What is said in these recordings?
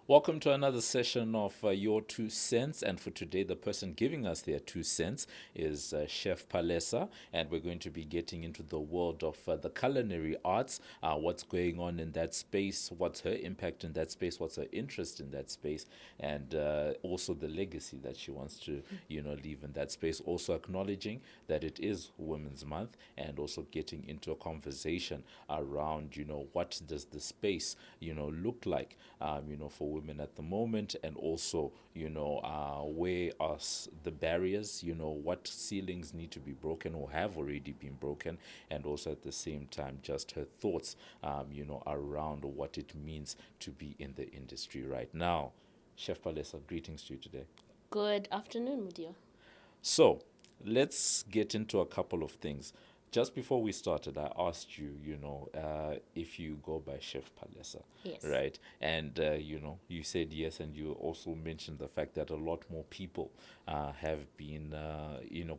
Welcome to another session of Your Two Cents. And for today, the person giving us their 2 cents is Chef Palesa. And we're going to be getting into the world of the culinary arts, what's going on in that space, what's her impact in that space, what's her interest in that space, and also the legacy that she wants to, leave in that space. Also acknowledging that it is Women's Month and also getting into a conversation around, what does the space, look like, for women at the moment, and also, where are the barriers, what ceilings need to be broken or have already been broken, and also at the same time, just her thoughts, around what it means to be in the industry right now. Chef Palesa, greetings to you today. Good afternoon, Mudia. So let's get into a couple of things. Just before we started, I asked you, if you go by Chef Palesa, Yes. right? And, you said yes, and you also mentioned the fact that a lot more people have been,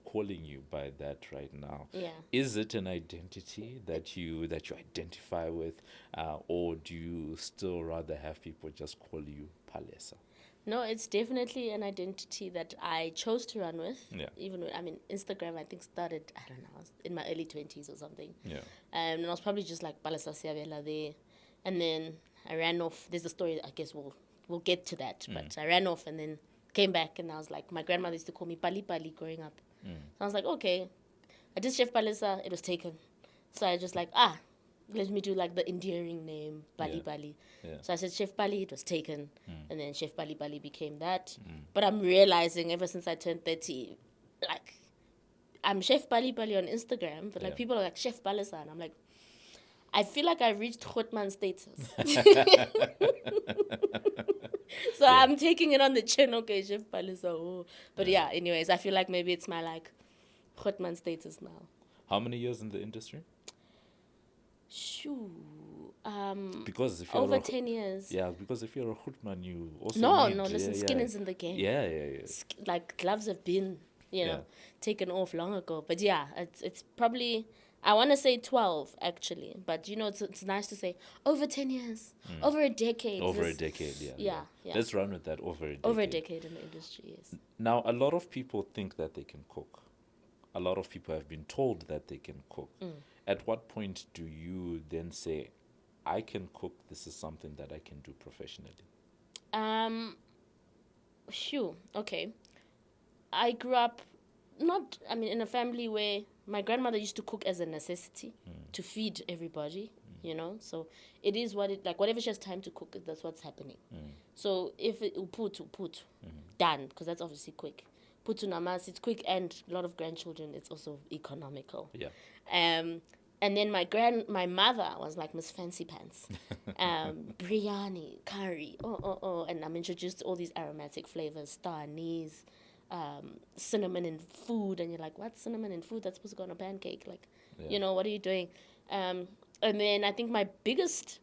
calling you by that right now. Yeah. Is it an identity that you identify with, or do you still rather have people just call you Palesa? No, it's definitely an identity that I chose to run with. Yeah. Even when, Instagram, I think started, I don't know, I was in my early 20s or something. Yeah. And I was probably just like Palesa Seabela there. And then I ran off. There's a story, I guess we'll get to that. But I ran off and then came back and I was like, my grandmother used to call me Pali Pali growing up. So I was like, okay. I did Chef Palesa, it was taken. So I just like, let me do like the endearing name, Pali Yeah. Pali. Yeah. So I said Chef Pali, it was taken. And then Chef Pali Pali became that. But I'm realizing ever since I turned 30, like, I'm Chef Pali Pali on Instagram, but like Yeah. people are like Chef Palesa. And I'm like, I feel like I reached Hotman status. So I'm taking it on the chin, okay, Chef Palesa. Oh. But yeah, anyways, I feel like maybe it's my like Hotman status now. How many years in the industry? Shoo. Because if you're Over a, 10 years. yeah, because if you're a hoodman, you also No, need, no, listen, yeah, skin yeah, is in the game. yeah, yeah, yeah. Like gloves have been, Yeah. taken off long ago. But yeah, it's probably, I want to say 12 actually. But it's nice to say over 10 years, over a decade. Over a decade, yeah, Yeah, yeah. Let's run with that. Over a decade. Over a decade in the industry, yes. Now, a lot of people think that they can cook. A lot of people have been told that they can cook. At what point do you then say, I can cook, this is something that I can do professionally? Phew, okay. I grew up in a family where my grandmother used to cook as a necessity to feed everybody, So it is what it, like, whatever she has time to cook, that's what's happening. So if it put, done, because that's obviously quick. Put to namas, it's quick, and a lot of grandchildren, it's also economical. Yeah. And then my mother was like Miss Fancy Pants, biryani, curry, and I'm introduced to all these aromatic flavors, star anise, cinnamon in food, and you're like, what's cinnamon in food? That's supposed to go on a pancake, like, Yeah. what are you doing? And then I think my biggest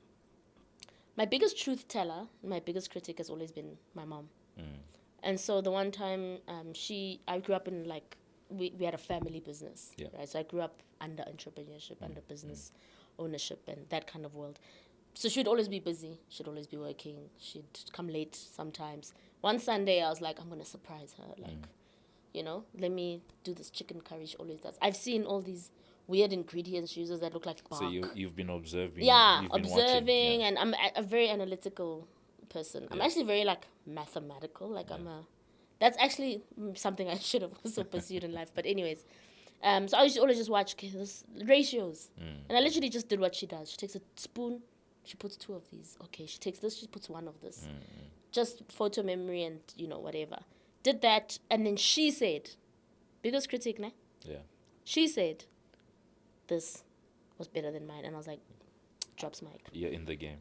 truth teller, my biggest critic has always been my mom. And so the one time, I grew up in like, we had a family business, Yeah. right? So I grew up under entrepreneurship, under business ownership, and that kind of world. So she'd always be busy. She'd always be working. She'd come late sometimes. One Sunday, I was like, I'm gonna surprise her, like, let me do this chicken curry. She always does. I've seen all these weird ingredients she uses that look like bark. So you've been observing. Yeah, you've been observing, watching, yeah. and I'm a very analytical person. I'm Yeah. actually very like mathematical. Like that's actually something I should have also pursued in life. But anyways, so I used to always just watch this ratios, and I literally just did what she does. She takes a spoon, she puts 2 of these. Okay, she takes this, she puts 1 of this. Just photo memory and whatever. Did that, and then she said, biggest critic, ne? Yeah. She said, this was better than mine, and I was like, drops mic. You're in the game.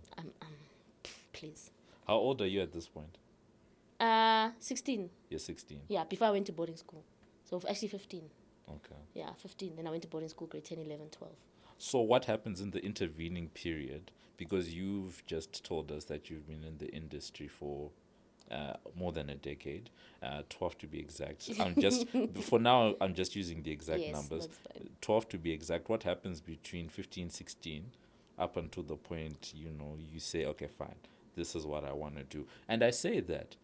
Please. How old are you at this point? 16. You're 16. Yeah, before I went to boarding school. So actually 15. Okay. Yeah, 15. Then I went to boarding school, grade 10, 11, 12. So what happens in the intervening period? Because you've just told us that you've been in the industry for more than a decade, 12 to be exact. For now, I'm just using the exact Yes, numbers. that's fine. 12 to be exact. What happens between 15, 16, up until the point, you say, okay, fine, this is what I want to do. And I say that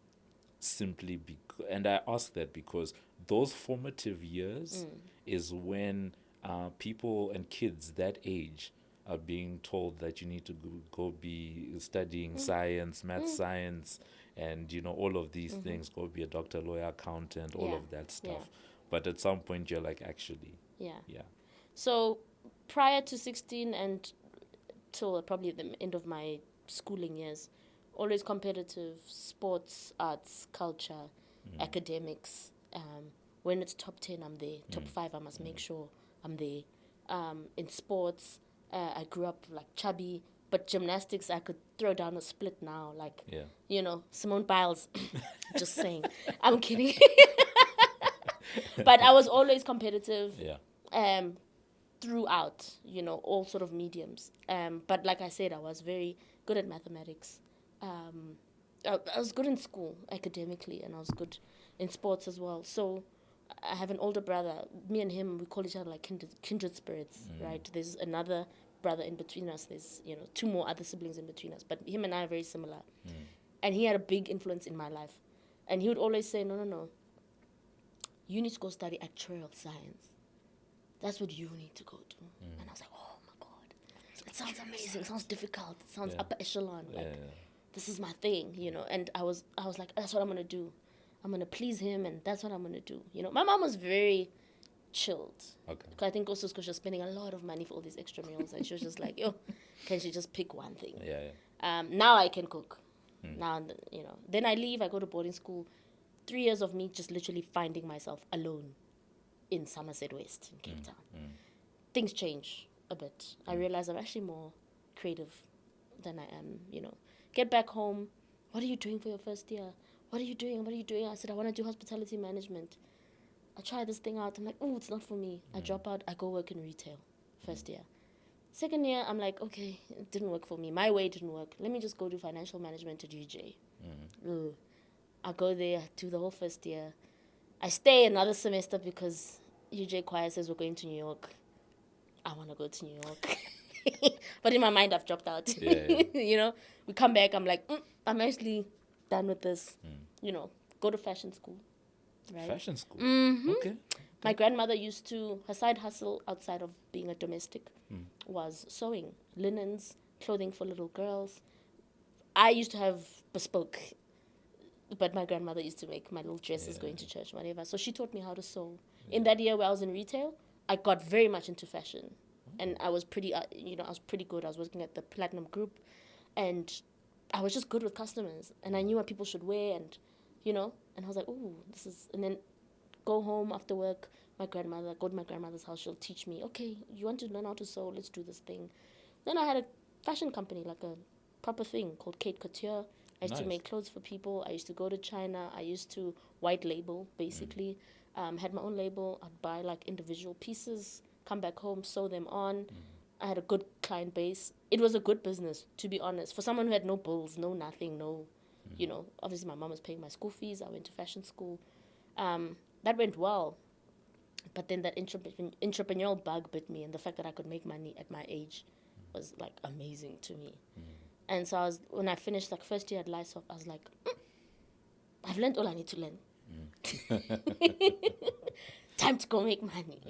simply because, and I ask that because those formative years is when people and kids that age are being told that you need to go be studying science, math science, and all of these things. Go be a doctor, lawyer, accountant, all Yeah. of that Yeah. stuff. But at some point, you're like, actually, Yeah. yeah, So prior to 16 and till probably the end of my schooling years, always competitive, sports, arts, culture, academics. When it's top 10, I'm there. Top 5, I must make sure I'm there. In sports, I grew up like chubby, but gymnastics, I could throw down a split now. Like, yeah, Simone Biles. Just saying. I'm kidding. But I was always competitive. yeah, Throughout, all sort of mediums. But like I said, I was very good at mathematics. I was good in school academically, and I was good in sports as well. So I have an older brother. Me and him, we call each other like kindred spirits, right? There's another brother in between us. There's 2 more other siblings in between us, but him and I are very similar. And he had a big influence in my life, and he would always say, no, you need to go study actuarial science. That's what you need to go to. And I was like, oh my God, it sounds amazing. It sounds difficult. It sounds upper echelon. Like, this is my thing, And I was like, that's what I'm gonna do. I'm gonna please him, and that's what I'm gonna do. My mom was very chilled. Okay. I think also because she was spending a lot of money for all these extra meals, and she was just like, yo, can she just pick one thing? Yeah. Now I can cook. Now, Then I leave. I go to boarding school. 3 years of me just literally finding myself alone in Somerset West, in Cape Town. Things change a bit. I realize I'm actually more creative than I am, Get back home. What are you doing for your first year? What are you doing? I said, I want to do hospitality management. I try this thing out. I'm like, oh, it's not for me. I drop out. I go work in retail. First year. Second year, I'm like, okay, it didn't work for me. My way didn't work. Let me just go do financial management at UJ. I go there, do the whole first year. I stay another semester because UJ Choir says we're going to New York. I want to go to New York. But in my mind, I've dropped out. Yeah. We come back, I'm like, I'm actually done with this. Go to fashion school. Right? Fashion school. Okay. My grandmother used to, her side hustle outside of being a domestic was sewing, linens, clothing for little girls. I used to have bespoke, but my grandmother used to make my little dresses going to church, whatever. So she taught me how to sew. In that year where I was in retail, I got very much into fashion. And I was pretty, I was pretty good. I was working at the Platinum Group, and I was just good with customers. And I knew what people should wear, and, and I was like, oh, this is, and then go home after work, go to my grandmother's house, she'll teach me, okay, you want to learn how to sew, let's do this thing. Then I had a fashion company, like a proper thing called Kate Couture. I used to make clothes for people. I used to go to China. I used to white label, basically. Had my own label. I'd buy like individual pieces, come back home, sew them on. I had a good client base. It was a good business, to be honest. For someone who had no bills, no nothing, no, obviously my mom was paying my school fees. I went to fashion school. That went well. But then that entrepreneurial bug bit me, and the fact that I could make money at my age was like amazing to me. And so when I finished like first year at Lysoft, I was like, I've learned all I need to learn. Time to go make money,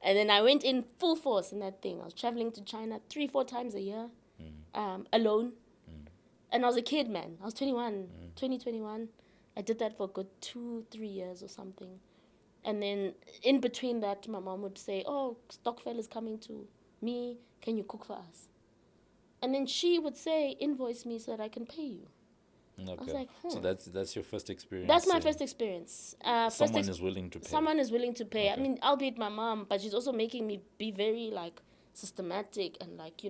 And then I went in full force in that thing. I was traveling to China 3-4 times a year, alone. And I was a kid, man. I was 21. I did that for a good 2-3 years or something. And then in between that, my mom would say, oh, Stockfell is coming to me. Can you cook for us? And then she would say, invoice me so that I can pay you. Okay. I was like, So that's your first experience. That's my first experience. Someone is willing to pay. Someone is willing to pay. Okay. I mean, albeit my mom, but she's also making me be very like systematic and like,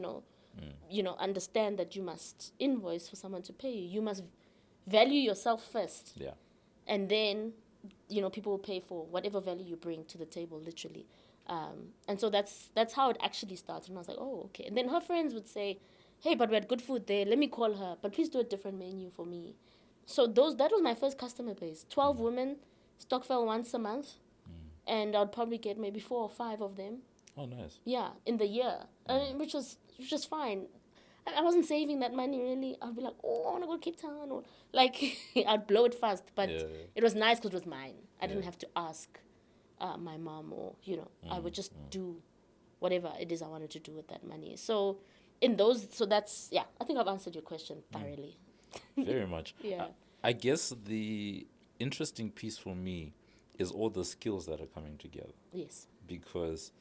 understand that you must invoice for someone to pay you. You must value yourself first. Yeah. And then, people will pay for whatever value you bring to the table, literally. And so that's how it actually started. And I was like, oh, okay. And then her friends would say, hey, but we had good food there. Let me call her. But please do a different menu for me. So that was my first customer base. 12 women, Stockfell once a month. And I'd probably get maybe 4 or 5 of them. Oh, nice. Yeah, in the year, which was fine. And I wasn't saving that money really. I'd be like, oh, I want to go to Cape Town. Or like, I'd blow it fast. But Yeah. it was nice because it was mine. I Yeah. didn't have to ask my mom or, I would just do whatever it is I wanted to do with that money. So that's, yeah, I think I've answered your question thoroughly. Very much. Yeah. I guess the interesting piece for me is all the skills that are coming together, Yes. because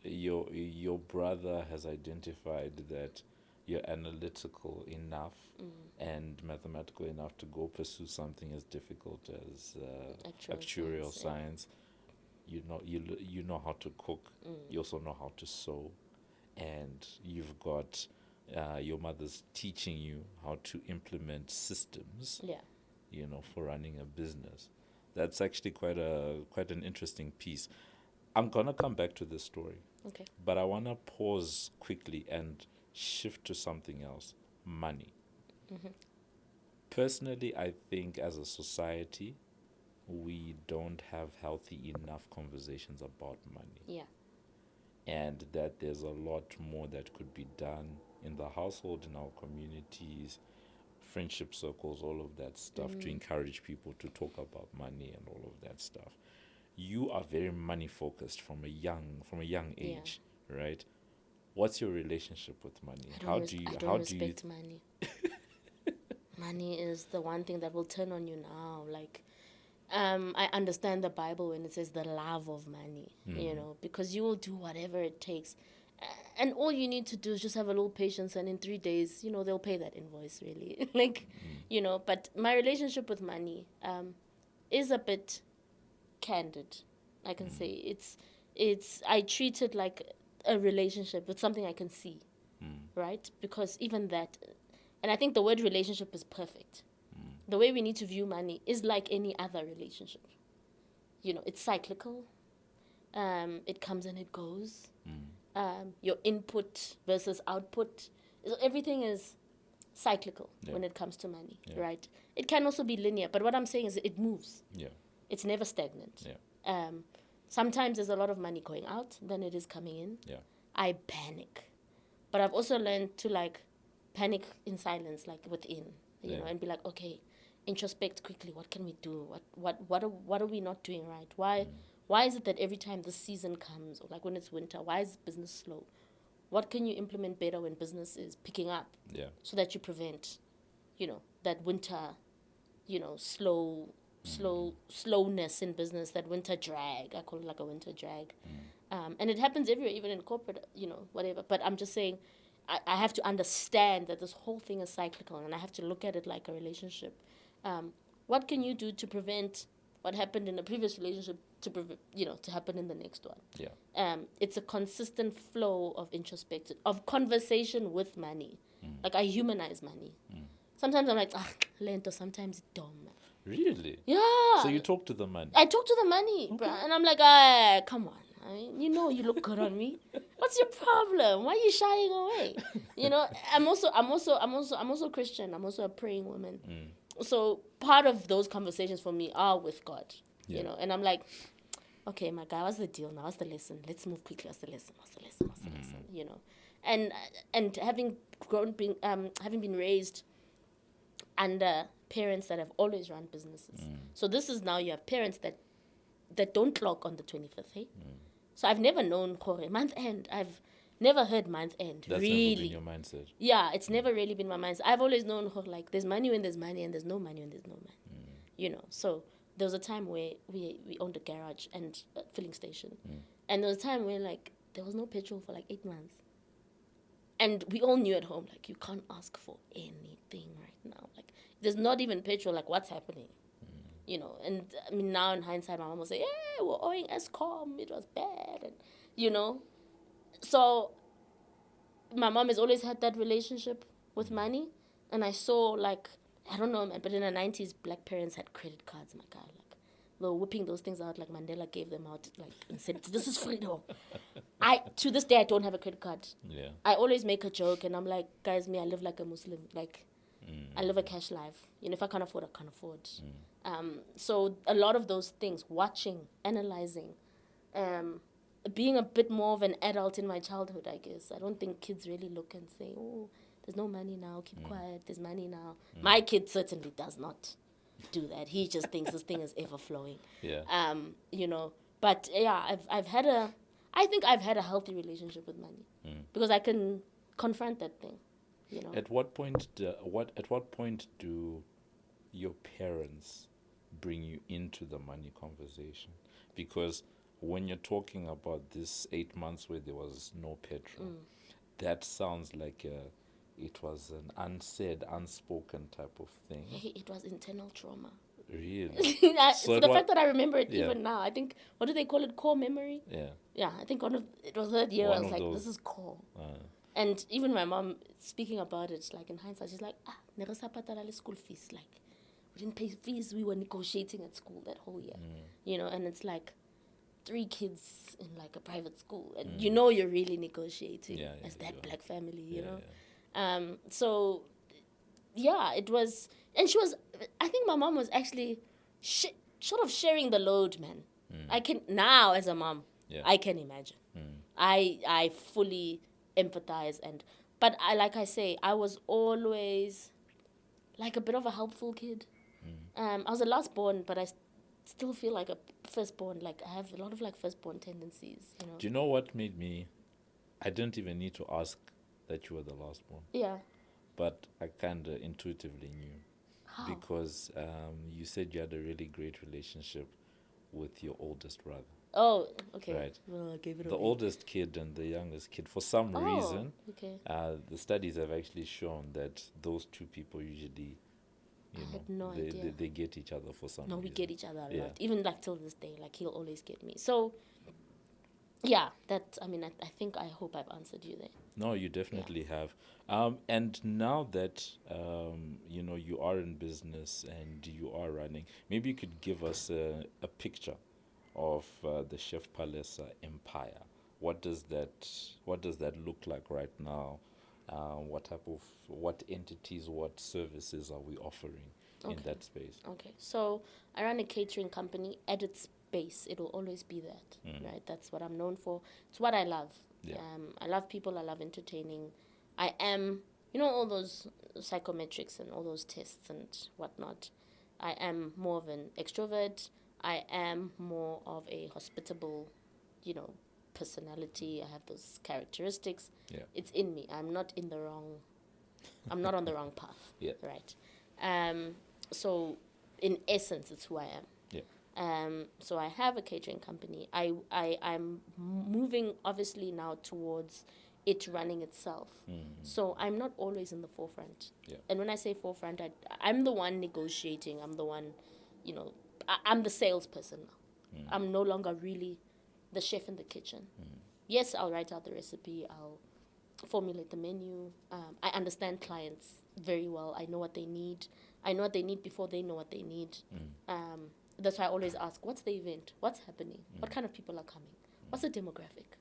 your brother has identified that you're analytical enough and mathematical enough to go pursue something as difficult as actuarial science. You know how to cook. You also know how to sew, and you've got your mother's teaching you how to implement systems. Yeah. For running a business. That's actually quite an interesting piece. I'm gonna come back to this story, Okay. but I wanna pause quickly and shift to something else. Money. Personally, I think as a society, we don't have healthy enough conversations about money, Yeah. and that there's a lot more that could be done in the household, in our communities, friendship circles, all of that stuff, to encourage people to talk about money and all of that stuff. You are very money focused from a young age, right? What's your relationship with money? I don't respect money. Money is the one thing that will turn on you now. Like, I understand the Bible when it says the love of money, because you will do whatever it takes. And all you need to do is just have a little patience, and in 3 days, they'll pay that invoice, really. Like, but my relationship with money is a bit candid. I can say I treat it like a relationship with something I can see, right? Because even that, and I think the word relationship is perfect. The way we need to view money is like any other relationship. It's cyclical. It comes and it goes. Your input versus output. So everything is cyclical when it comes to money, right? It can also be linear, but what I'm saying is it moves. Yeah. It's never stagnant. Yeah. Sometimes there's a lot of money going out than it is coming in. Yeah. I panic. But I've also learned to panic in silence, within, and be like, okay, introspect quickly. What can we do? What are we not doing right? Why is it that every time this season comes, or when it's winter, why is business slow? What can you implement better when business is picking up? Yeah. So that you prevent, that winter, slowness in business, that winter drag. I call it a winter drag. And it happens everywhere, even in corporate, whatever. But I'm just saying, I have to understand that this whole thing is cyclical, and I have to look at it like a relationship. What can you do to prevent what happened in a previous relationship to happen in the next one? Yeah. It's a consistent flow of introspection, of conversation with money. I humanize money. Sometimes I'm like, lento, sometimes it's dumb. Really? Yeah. So you talk to the money? I talk to the money, bruh, and I'm like, come on. I mean, you look good on me. What's your problem? Why are you shying away? I'm also Christian. I'm also a praying woman. So part of those conversations for me are with God, and I'm like, okay, my guy, what's the deal now? What's the lesson? Let's move quickly. What's the lesson? And having been raised under parents that have always run businesses. So this is now you have parents that don't clock on the 25th, hey? So I've never known month end. I've never heard month end. That's really. Never been your mindset. Yeah, it's never really been my mindset. I've always known there's money when there's money, and there's no money when there's no money. So there was a time where we owned a garage and a filling station. And there was a time where there was no petrol for 8 months. And we all knew at home, you can't ask for anything right now. There's not even petrol, what's happening? And I mean, now in hindsight, my mom will say, yeah, we're owing Escom, it was bad. And, so my mom has always had that relationship with money. And I saw, I don't know, but in the 90s, black parents had credit cards, my God. They were whipping those things out, Mandela gave them out, and said, this is freedom. To this day, I don't have a credit card. Yeah. I always make a joke, and I'm like, guys, I live like a Muslim. I live a cash life. If I can't afford, I can't afford. So a lot of those things, watching, analyzing, being a bit more of an adult in my childhood, I guess. I don't think kids really look and say, oh, there's no money now, keep quiet, there's money now. My kid certainly does not do that. He just thinks this thing is ever flowing. Yeah. You know, but yeah, I think I've had a healthy relationship with money because I can confront that thing, you know. At what point do your parents bring you into the money conversation? Because when you're talking about this 8 months where there was no petrol, that sounds like it was an unsaid, unspoken type of thing. It was internal trauma. Really? So the fact that I remember it even now, I think, what do they call it? Core memory? Yeah. Yeah, I think it was that year I was like, this is core. And even my mom, speaking about it, like in hindsight, she's like, never sapatala school fees. Like, we didn't pay fees. We were negotiating at school that whole year. You know, and it's like 3 kids in like a private school. And you know you're really negotiating as that black family, you know. So, yeah, it was... And she was... I think my mom was actually sort of sharing the load, man. I can... Now, as a mom, I can imagine. I fully empathize but like I say, I was always like a bit of a helpful kid. I was the last born, but I still feel like a firstborn. Like I have a lot of like firstborn tendencies, you know. Do you know what made me? I didn't even need to ask that you were the last born. Yeah. But I kind of intuitively knew. How? Because you said you had a really great relationship with your oldest brother. Oh, okay. Right. Well, I gave it The away. oldest kid and the youngest kid, for some reason, okay. The studies have actually shown that those two people usually, had no idea. They get each other for some reason. No, we get each other a lot. Even like till this day, like he'll always get me. So, yeah, that, I mean, I think, I hope I've answered you there. No, you definitely have. And now that, you are in business and you are running, maybe you could give us a picture of the Chef Palesa empire. What does that look like right now? What entities, what services are we offering in that space? Okay, so I run a catering company. At its base, it will always be that, right? That's what I'm known for. It's what I love. Yeah. I love people. I love entertaining. I am, all those psychometrics and all those tests and whatnot. I am more of an extrovert. I am more of a hospitable, personality. I have those characteristics. Yeah. It's in me. I'm not on the wrong path. Yeah. Right. So in essence, it's who I am. Yeah. So I have a catering company. I'm moving obviously now towards it running itself. So I'm not always in the forefront. Yeah. And when I say forefront, I'm the one negotiating. I'm the one, I'm the salesperson now. I'm no longer really the chef in the kitchen. Yes, I'll write out the recipe. I'll formulate the menu. I understand clients very well. I know what they need. I know what they need before they know what they need. That's why I always ask, what's the event? What's happening? What kind of people are coming? What's the demographic?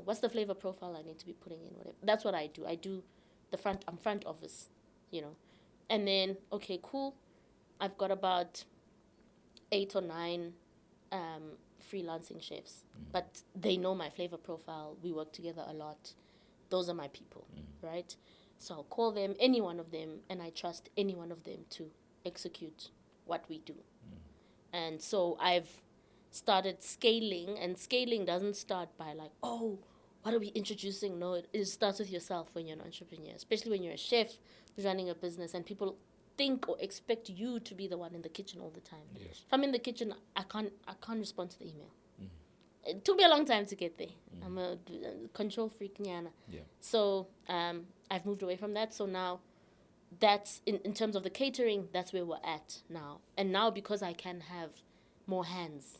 What's the flavor profile I need to be putting in? Whatever. That's what I do. I do I'm front office, And then, okay, cool. I've got about 8 or 9 freelancing chefs, but they know my flavor profile. We work together a lot. Those are my people, right? So I'll call them, any one of them, and I trust any one of them to execute what we do. And so I've started scaling, and scaling doesn't start by like, oh, what are we introducing? No, it starts with yourself when you're an entrepreneur, especially when you're a chef who's running a business and people think or expect you to be the one in the kitchen all the time. Yes. If I'm in the kitchen, I can't respond to the email. It took me a long time to get there. I'm a control freak, nyana. Yeah. So I've moved away from that. So now that's, in terms of the catering, that's where we're at now. And now because I can have more hands,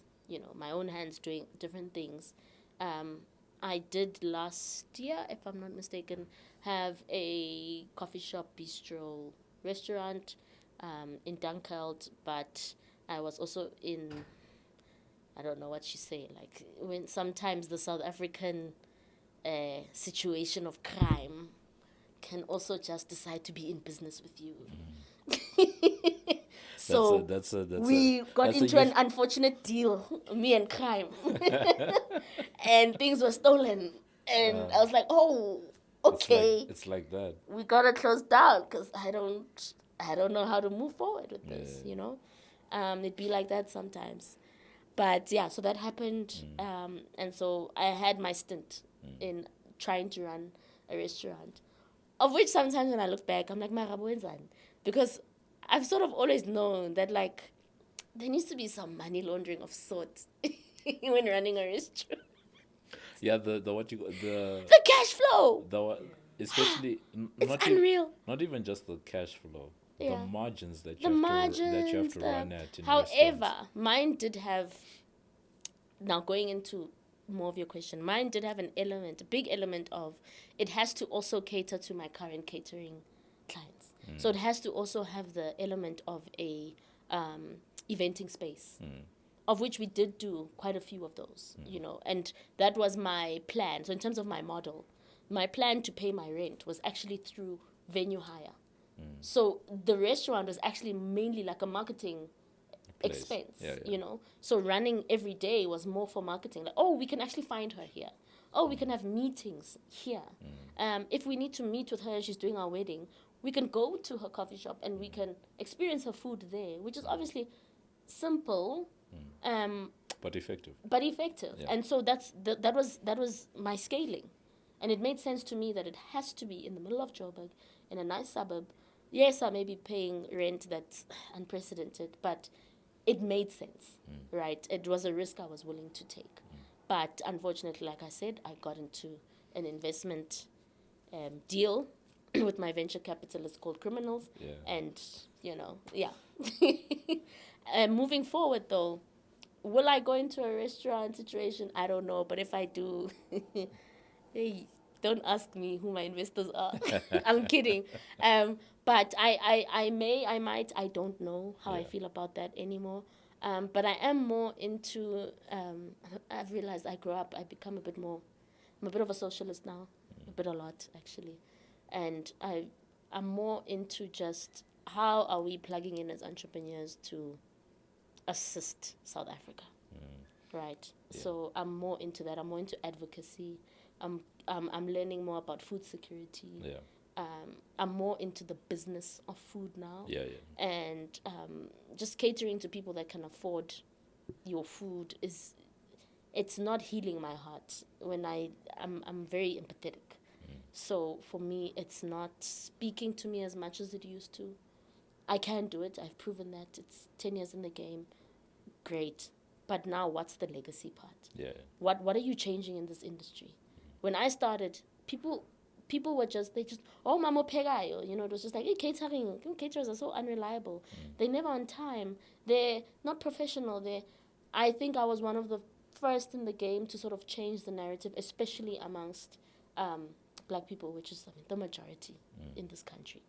my own hands doing different things, I did last year, if I'm not mistaken, have a coffee shop, bistro, restaurant in Dunkeld, but I was also in, I don't know what you say, like when sometimes the South African situation of crime can also just decide to be in business with you. So we got that's a into an huge. unfortunate deal, me and crime, and things were stolen. And I was like, oh, okay, It's like that. we gotta close down because I don't know how to move forward with this. It'd be like that sometimes. But yeah, so that happened, and so I had my stint in trying to run a restaurant, of which sometimes when I look back, I'm like, "Marabo wenzani?" Because I've sort of always known that like there needs to be some money laundering of sorts when running a restaurant. Yeah, the what you The cash flow, especially it's unreal. not even just the cash flow, the Yeah, margins that the that you have margins. to run at in However, restaurants. mine did have. Now going into more of your question, mine did have an element, a big element of it has to also cater to my current catering clients. So it has to also have the element of a eventing space, of which we did do quite a few of those, and that was my plan. So in terms of my model, my plan to pay my rent was actually through venue hire. So the restaurant was actually mainly like a marketing Place. expense, Yeah. So running every day was more for marketing. Like, oh, we can actually find her here. Oh, we can have meetings here. If we need to meet with her, she's doing our wedding. We can go to her coffee shop and we can experience her food there, which is obviously simple, But effective. but effective. Yeah. And so that was my scaling, and it made sense to me that it has to be in the middle of Joburg, in a nice suburb. Yes, I may be paying rent that's unprecedented, but it made sense, right? It was a risk I was willing to take. But unfortunately, like I said, I got into an investment deal with my venture capitalist called Criminals. Yeah. And, yeah. Moving forward, though, will I go into a restaurant situation? I don't know. But if I do, hey, don't ask me who my investors are. I'm kidding. But I might, I don't know how I feel about that anymore. But I am more into, I've realized I grow up, I become I'm a bit of a socialist now, a lot actually. And I'm more into just how are we plugging in as entrepreneurs to assist South Africa, right? Yeah. So I'm more into that. I'm more into advocacy. I'm learning more about food security. Yeah. I'm more into the business of food now. Yeah. And just catering to people that can afford your food it's not healing my heart when I'm very empathetic. So for me, it's not speaking to me as much as it used to. I can do it. I've proven that. It's 10 years in the game. Great. But now what's the legacy part? Yeah. What are you changing in this industry? When I started, people were oh mamo pegayo, it was just like, hey, caterers are so unreliable. They're never on time. They're not professional. I think I was one of the first in the game to sort of change the narrative, especially amongst black people, which is the majority in this country.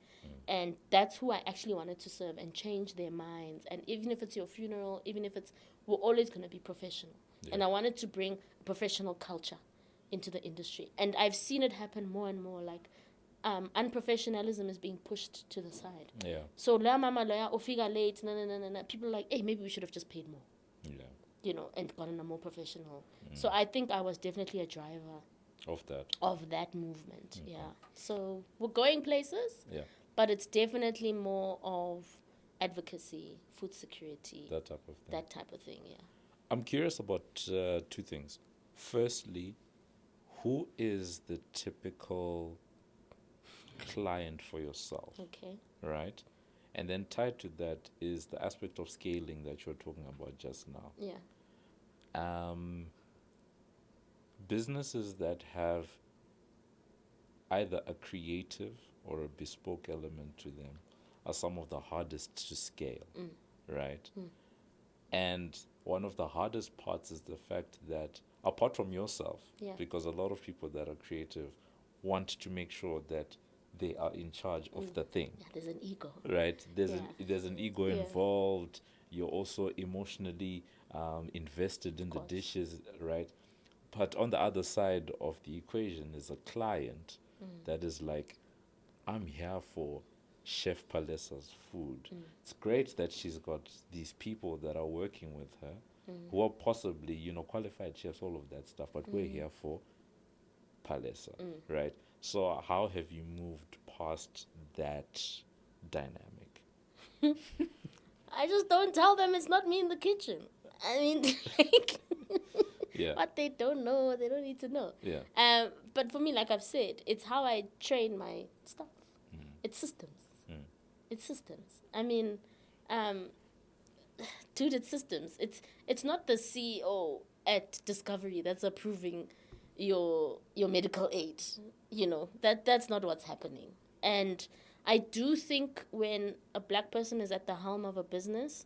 And that's who I actually wanted to serve and change their minds. And even if it's your funeral, even if we're always going to be professional. Yeah. And I wanted to bring professional culture into the industry. And I've seen it happen more and more. Like, unprofessionalism is being pushed to the side. Yeah. So, la mama lawyer, ofiga late, no. People are like, hey, maybe we should have just paid more. Yeah. And gotten a more professional. So I think I was definitely a driver of that movement. Yeah. So we're going places. Yeah. But it's definitely more of advocacy, food security, That type of thing. Yeah. I'm curious about two things. Firstly, who is the typical client for yourself? Okay. Right? And then tied to that is the aspect of scaling that you were talking about just now. Yeah. Businesses that have either a creative or a bespoke element to them are some of the hardest to scale, right? And one of the hardest parts is the fact that, apart from yourself, because a lot of people that are creative want to make sure that they are in charge of the thing. Yeah, there's an ego. Right? There's an ego involved. You're also emotionally invested in the dishes, right? But on the other side of the equation is a client that is like, I'm here for Chef Palesa's food. It's great that she's got these people that are working with her who are possibly, qualified chefs, all of that stuff, but we're here for Palesa, right? So how have you moved past that dynamic? I just don't tell them it's not me in the kitchen. I mean, like, Yeah. what they don't know, they don't need to know. Yeah. But for me, like I've said, it's how I train my staff. It's systems. It's systems. I mean, dude, it's systems. It's not the CEO at Discovery that's approving your medical aid. That's not what's happening. And I do think when a black person is at the helm of a business,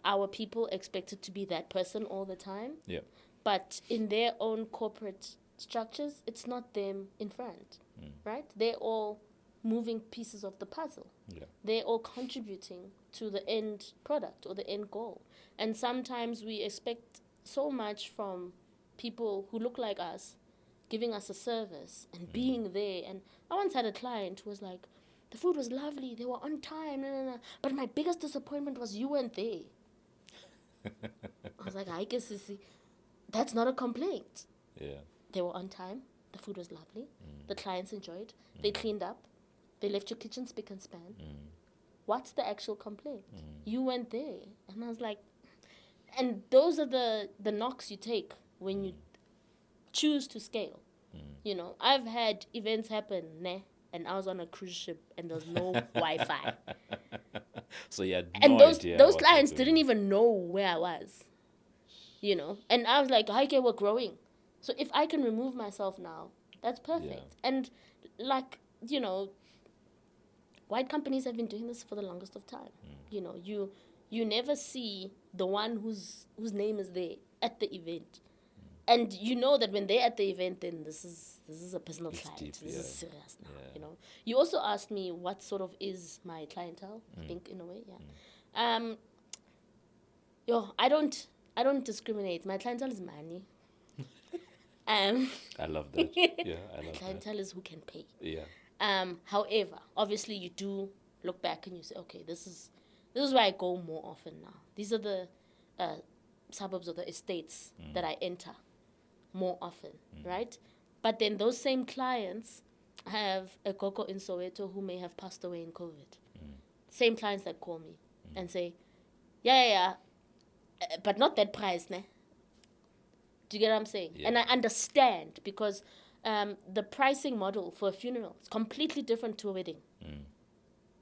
our people expect it to be that person all the time. Yeah. But in their own corporate structures, it's not them in front, right? They're all moving pieces of the puzzle. Yeah. They're all contributing to the end product or the end goal. And sometimes we expect so much from people who look like us, giving us a service and being there. And I once had a client who was like, the food was lovely, they were on time, but my biggest disappointment was you weren't there. I was like, I guess that's not a complaint. Yeah. They were on time, the food was lovely, the clients enjoyed, they cleaned up, they left your kitchen spick and span. What's the actual complaint? You weren't there. And I was like, and those are the knocks you take when you choose to scale. I've had events happen, and I was on a cruise ship and there was no Wi-Fi. So you had And no idea those what clients to do. didn't even know where I was. And I was like, okay, we're growing. So if I can remove myself now, that's perfect. Yeah. And like, white companies have been doing this for the longest of time. You never see the one whose name is there at the event. And you know that when they're at the event, then this is a personal client. deep, This yeah. is serious now. Yeah. You also asked me what sort of is my clientele. I think in a way, yeah. I don't discriminate. My clientele is money. I love that. Yeah, I love that. Clientele is who can pay. Yeah. However, obviously you do look back and you say, okay, this is where I go more often now. These are the suburbs or the estates that I enter more often, right? But then those same clients have a Coco in Soweto who may have passed away in COVID. Same clients that call me and say, yeah, but not that price, ne? Do you get what I'm saying? Yeah. And I understand because the pricing model for a funeral is completely different to a wedding.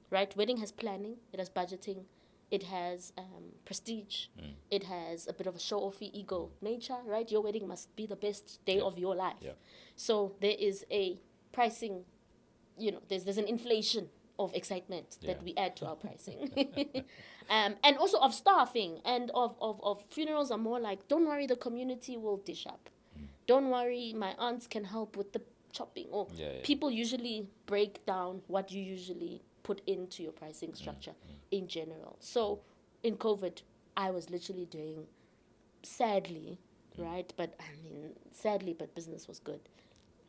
Right? Wedding has planning, it has budgeting, it has prestige, it has a bit of a show-offy ego nature, right? Your wedding must be the best day of your life. Yeah. So there is a pricing, there's an inflation of excitement that we add to our pricing. And also of staffing and of funerals are more like, don't worry, the community will dish up. Don't worry, my aunts can help with the chopping. Or people usually break down what you usually put into your pricing structure in general. So in COVID, I was literally doing, sadly, right? But I mean, sadly, but business was good.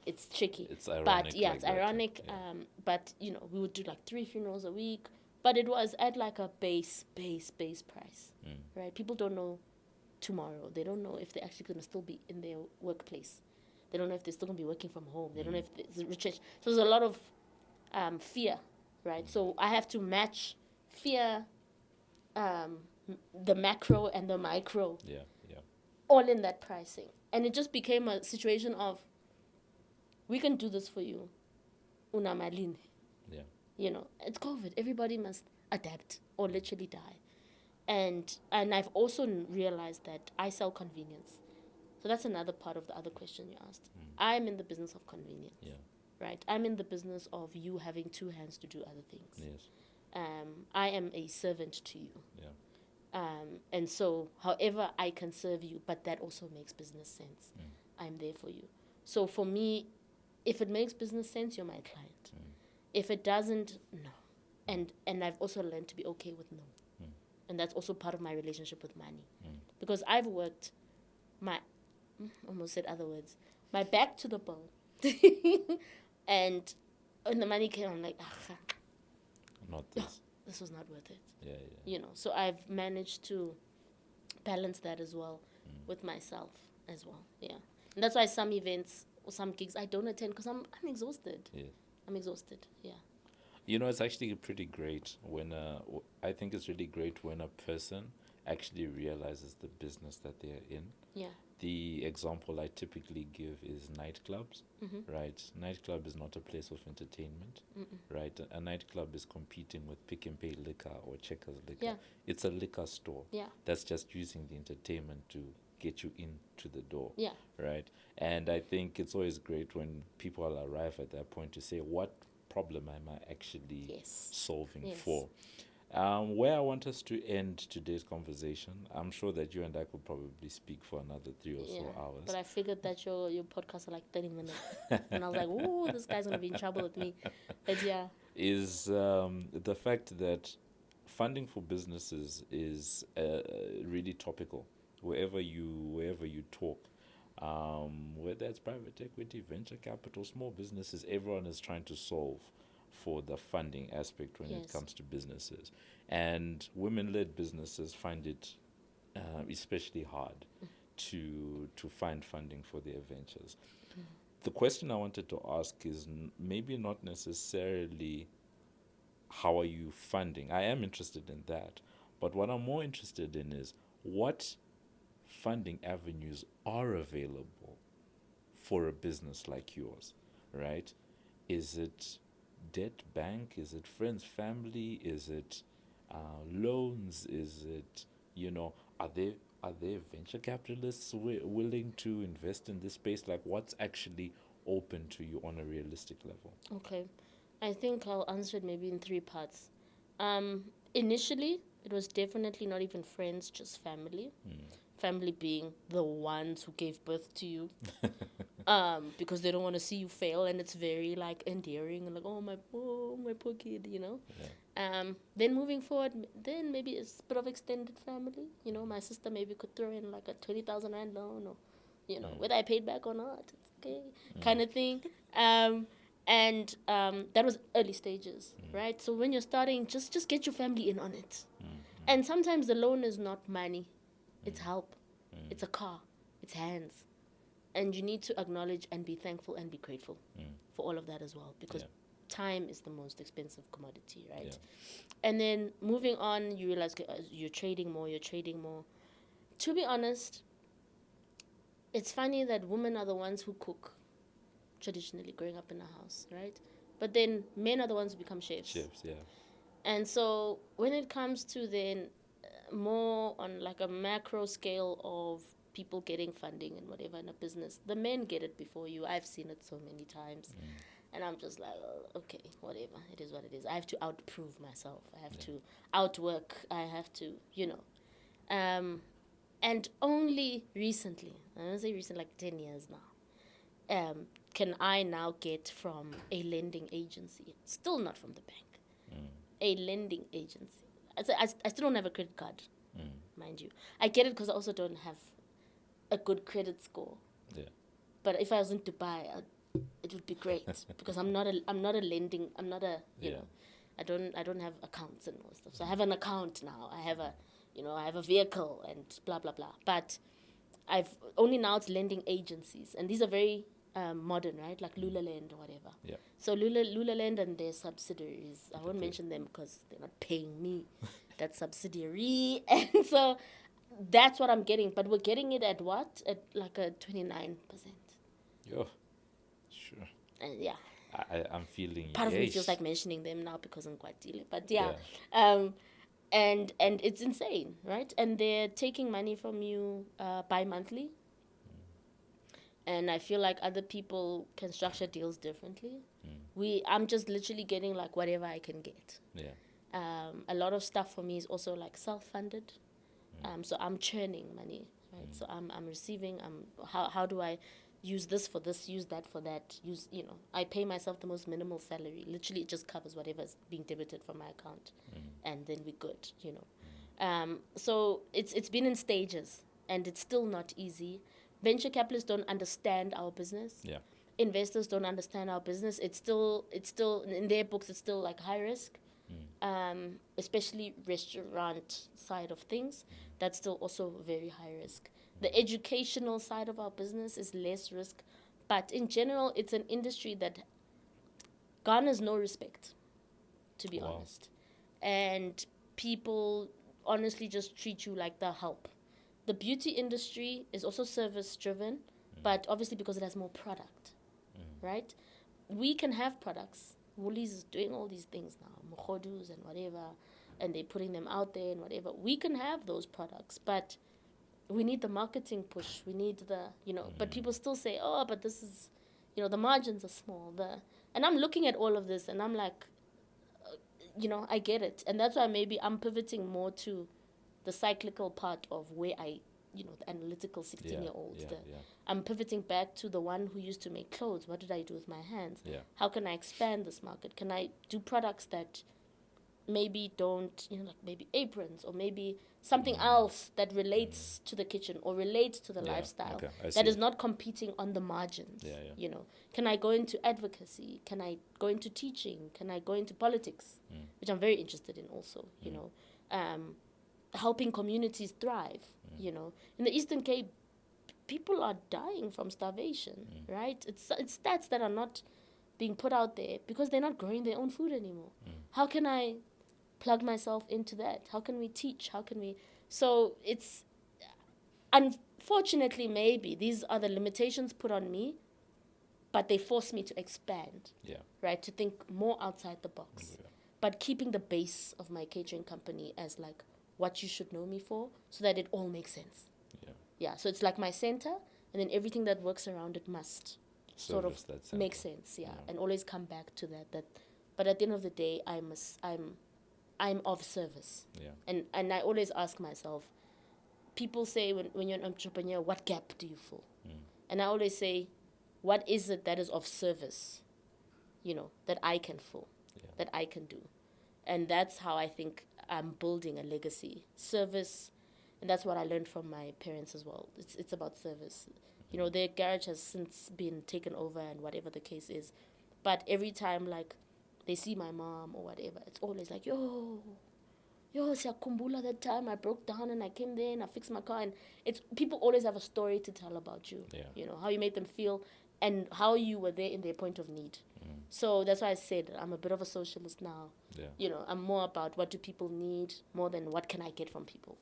It's tricky. It's ironic. But yeah, like it's that. ironic. Yeah. But we would do like 3 funerals a week. But it was at like a base price, right? People don't know tomorrow. They don't know if they're actually going to still be in their workplace. They don't know if they're still going to be working from home. They don't know if it's retrenched. So there's a lot of fear, right? So I have to match fear, the macro and the micro, all in that pricing. And it just became a situation of, we can do this for you, una malini. It's COVID. Everybody must adapt or literally die. And I've also realized that I sell convenience. So that's another part of the other question you asked. I'm in the business of convenience, right? I'm in the business of you having 2 hands to do other things. Yes. I am a servant to you. And so however I can serve you, but that also makes business sense. I'm there for you. So for me, if it makes business sense, you're my client. If it doesn't, no. And I've also learned to be okay with no. And that's also part of my relationship with money. Because I've worked almost said other words, my back to the bone. And when the money came, I'm like, not "Oh, this. this was not worth it." Yeah, yeah. So I've managed to balance that as well with myself as well. Yeah. And that's why some events or some gigs I don't attend because I'm exhausted. Yeah. I'm exhausted. Yeah. It's actually pretty great when I think it's really great when a person actually realizes the business that they're in. Yeah. The example I typically give is nightclubs, Mm-hmm. right? Nightclub is not a place of entertainment, right? A nightclub is competing with Pick and Pay liquor or Checkers liquor. Yeah. It's a liquor store Yeah. that's just using the entertainment to get you into the door, Yeah. right? And I think it's always great when people arrive at that point to say, what problem am I actually Yes. solving Yes. for? Where I want us to end today's conversation, I'm sure that you and I could probably speak for another 3 or so hours. But I figured that your podcast are like 30 minutes. And I was like, "Ooh, this guy's going to be in trouble with me." But yeah. Is the fact that funding for businesses is really topical wherever you talk, whether it's private equity, venture capital, small businesses, everyone is trying to solve for the funding aspect when it Yes. comes to businesses, and women-led businesses find it especially hard to find funding for their ventures. The question I wanted to ask is maybe not necessarily how are you funding. I am interested in that, but what I'm more interested in is what funding avenues are available for a business like yours, right? Is it debt bank? Is it friends, family? Is it loans? Is it, are there venture capitalists willing to invest in this space? Like, what's actually open to you on a realistic level? Okay. I think I'll answer it maybe in 3 parts. Initially, it was definitely not even friends, just family. Family being the ones who gave birth to you. Because they don't want to see you fail, and it's very like endearing and like, oh my poor kid, Yeah. Then moving forward, then maybe it's a bit of extended family. My sister maybe could throw in like a 20,000 rand loan, or whether I paid back or not, it's okay, kind of thing. And that was early stages, right? So when you're starting, just get your family in on it. And sometimes the loan is not money, it's help, it's a car, it's hands. And you need to acknowledge and be thankful and be grateful for all of that as well, because time is the most expensive commodity, right? Yeah. And then moving on, you realize you're trading more. To be honest, it's funny that women are the ones who cook traditionally growing up in the house, right? But then men are the ones who become chefs. Chefs, yeah. And so when it comes to then more on like a macro scale of people getting funding and whatever in a business, the men get it before you. I've seen it so many times. And I'm just like, oh, okay, whatever. It is what it is. I have to outprove myself. I have to outwork. I have to, And only recently, I don't say recent, like 10 years now, can I now get from a lending agency, still not from the bank, a lending agency. I still don't have a credit card, mind you. I get it because I also don't have a good credit score. Yeah. But if I was in Dubai, it would be great because I'm not a lending. I'm not a you know. I don't have accounts and all stuff. So I have an account now. I have a vehicle and blah blah blah. But I've only now it's lending agencies, and these are very modern, right? Like Lulaland or whatever. Yeah. So Lulaland and their subsidiaries. I won't Okay. mention them because they're not paying me. That subsidiary, and so that's what I'm getting. But we're getting it at what? At like a 29%. Yo, sure. And yeah. I'm feeling Part of me yeesh. feels like mentioning them now because I'm quite dealing. But yeah. And it's insane, right? And they're taking money from you bi-monthly. And I feel like other people can structure deals differently. I'm just literally getting like whatever I can get. Yeah. A lot of stuff for me is also like self-funded. So I'm churning money, right? So I'm receiving. How do I use this for this, use that for that, I pay myself the most minimal salary. Literally, it just covers whatever's being debited from my account, and then we're good, So it's been in stages, and it's still not easy. Venture capitalists don't understand our business. Yeah. Investors don't understand our business. It's still in their books. It's still like high risk. especially restaurant side of things, that's still also very high risk. The educational side of our business is less risk, but in general, it's an industry that garners no respect, to be Wow. honest. And people honestly just treat you like the help. The beauty industry is also service driven, but obviously because it has more product, right? We can have products. Woolies is doing all these things now, mukhodus and whatever, and they're putting them out there and whatever. We can have those products, but we need the marketing push. We need the, but people still say, oh, but this is, the margins are small. And I'm looking at all of this and I'm like, I get it. And that's why maybe I'm pivoting more to the cyclical part of where the analytical 16-year-old. Yeah. I'm pivoting back to the one who used to make clothes. What did I do with my hands? Yeah. How can I expand this market? Can I do products that maybe don't, like maybe aprons or maybe something else that relates to the kitchen or relates to the lifestyle Okay, I that see. is not competing on the margins. Yeah. Can I go into advocacy? Can I go into teaching? Can I go into politics, which I'm very interested in also, helping communities thrive, in the Eastern Cape, people are dying from starvation, right? It's stats that are not being put out there because they're not growing their own food anymore. How can I plug myself into that? How can we teach? How can we? So it's, unfortunately, maybe these are the limitations put on me, but they force me to expand, right? To think more outside the box, but keeping the base of my catering company as like what you should know me for, so that it all makes sense. Yeah. So it's like my center, and then everything that works around it must sort of make sense. Yeah, and always come back to that. But at the end of the day, I'm of service. Yeah. And I always ask myself, people say when you're an entrepreneur, what gap do you fill? And I always say, what is it that is of service, that I can fill, that I can do? And that's how I think I'm building a legacy. Service, and that's what I learned from my parents as well. It's about service. Their garage has since been taken over and whatever the case is. But every time, like, they see my mom or whatever, it's always like, yo, siyakumbula that time I broke down and I came there and I fixed my car. And it's people always have a story to tell about you. How you made them feel and how you were there in their point of need. So that's why I said I'm a bit of a socialist now. I'm more about what do people need more than what can I get from people.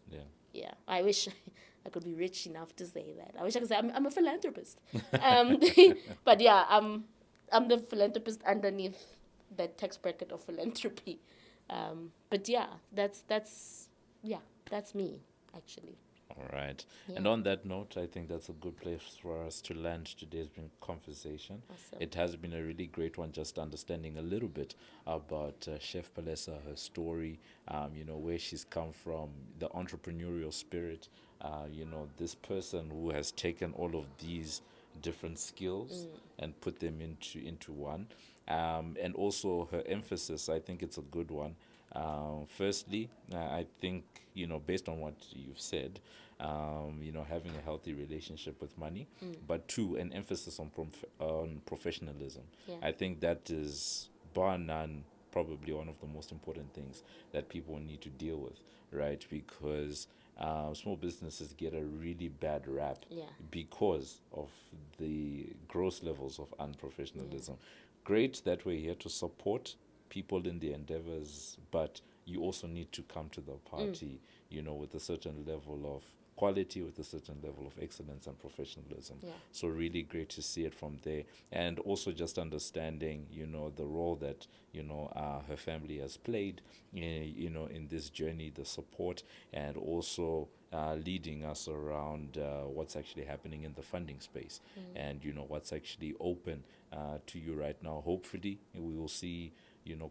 Yeah, I wish I could be rich enough to say that. I wish I could say I'm a philanthropist. But yeah, I'm the philanthropist underneath that tax bracket of philanthropy. But yeah, that's me actually. All right. Yeah. And on that note, I think that's a good place for us to land today's conversation. Awesome. It has been a really great one, just understanding a little bit about Chef Palesa, her story, where she's come from, the entrepreneurial spirit, this person who has taken all of these different skills and put them into one. And also her emphasis, I think it's a good one. Firstly, I think, based on what you've said, having a healthy relationship with money, but two, an emphasis on professionalism. Yeah. I think that is, bar none, probably one of the most important things that people need to deal with, right? Because small businesses get a really bad rap because of the gross levels of unprofessionalism. Great that we're here to support people in their endeavors, but you also need to come to the party, with a certain level of quality, with a certain level of excellence and professionalism. So really great to see it from there. And also just understanding, the role that, her family has played, in this journey, the support, and also leading us around what's actually happening in the funding space and, what's actually open to you right now. Hopefully, we will see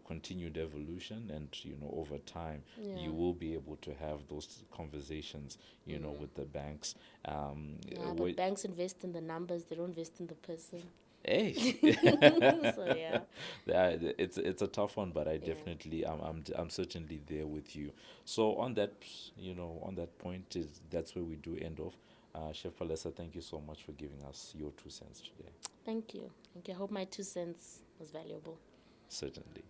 continued evolution, and over time you will be able to have those conversations with the banks. But banks invest in the numbers, they don't invest in the person. Hey. So yeah, it's a tough one, but I definitely I'm certainly there with you. So on that point, that's where we do end off. Chef Palesa, thank you so much for giving us your 2 cents today. Thank you. I hope my 2 cents was valuable. Certainly.